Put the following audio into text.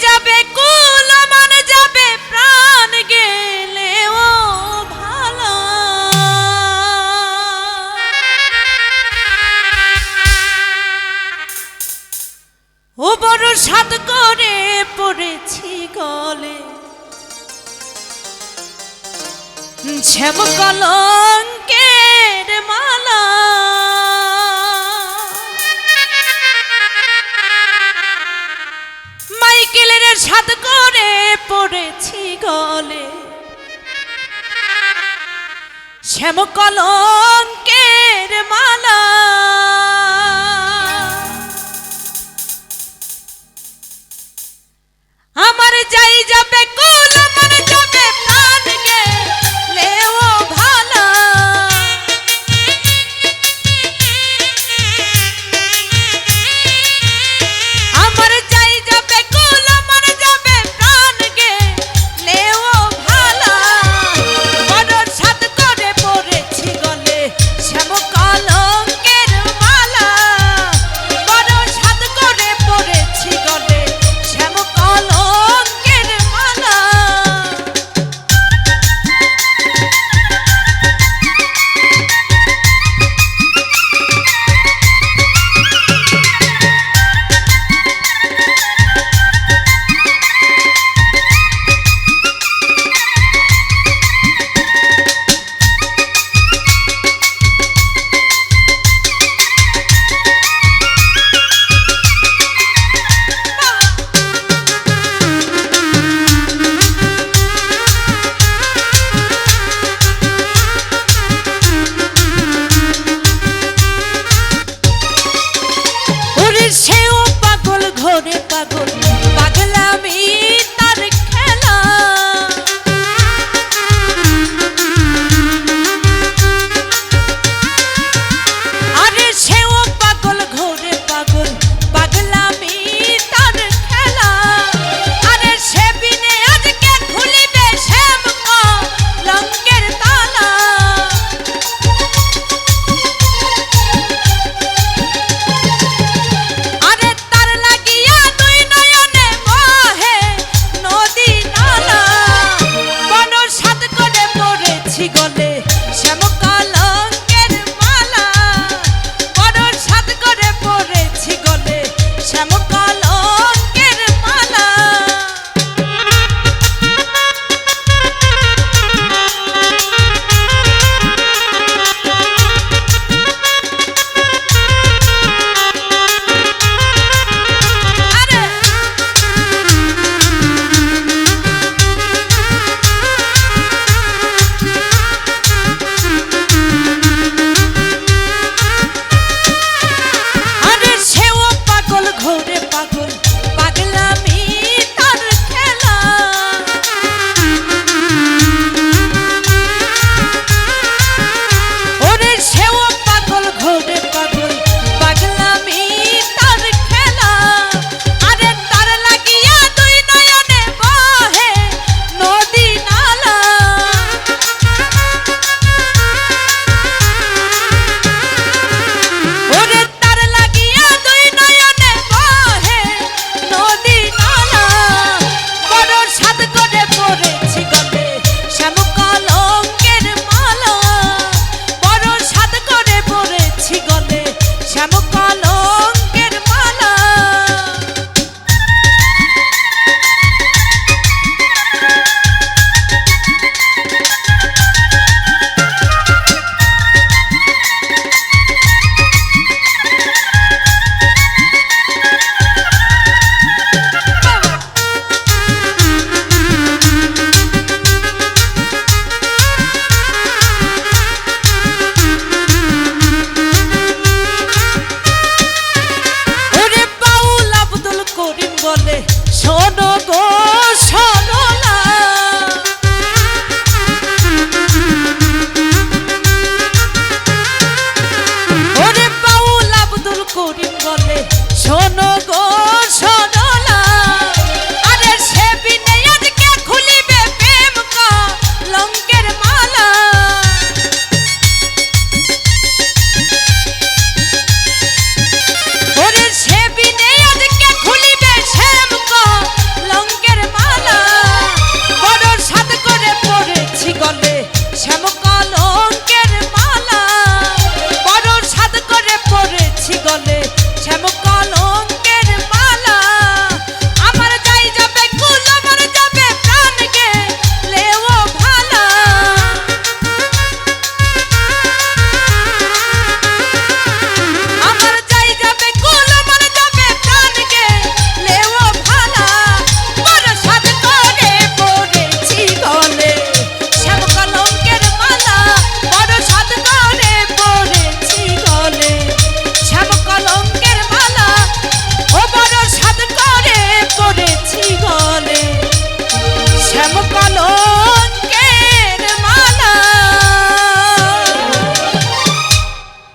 যাবে কুল মান যাবে প্রাণ গেলেও ভালো। ও বড় সাধ করে পড়েছি গলে শ্যাম কলঙ্কের মালা। মাইকেলের সাধ করে পড়েছি গলে শ্যাম কলঙ্কের মালা। আমার যাই যাবে কুল মান যাবে প্রাণ গেলেও ভালো। আমার যাই যাবে কুল মান যাবে প্রাণ গেলেও ভালো। বড় সাধ করে পড়েছি গলে শ্যাম কলঙ্কের মালা। বড় সাধ করে পড়েছি গলে শ্যাম কলঙ্কের মালা। সেও পাগল ঘরে পাগল পাগলামি তার খেলা। আরে সেও পাগল ঘরে পাগল পাগলামি তার খেলা। আরে সে বিনে আজকে খুলিবে শ্যাম কলঙ্কের তালা। গলে শ্যাম কলঙ্কের মালা। বড় সাধ করে পড়েছি গলে শ্যাম কলঙ্কের মালা। ঘরে পাগল পাগলামি তার খেলা। ওরে সেও পাগল ঘরে পাগল পাগলামি তার খেলা। আরে তার লাগিয়া দুই নয়নে বহে নদী নালা। ওরে তার লাগিয়া দুই নয়নে নদী নালা। বড় সাধ করে পড়েছি গলে শ্যাম কলঙ্কের মালা। বড় সাধ করে পড়েছি গলে শ্যাম কলঙ্কের মালা। বলে শোনো গো শোনো না। ওরে বাউল আব্দুল করিম বলে শোনো গো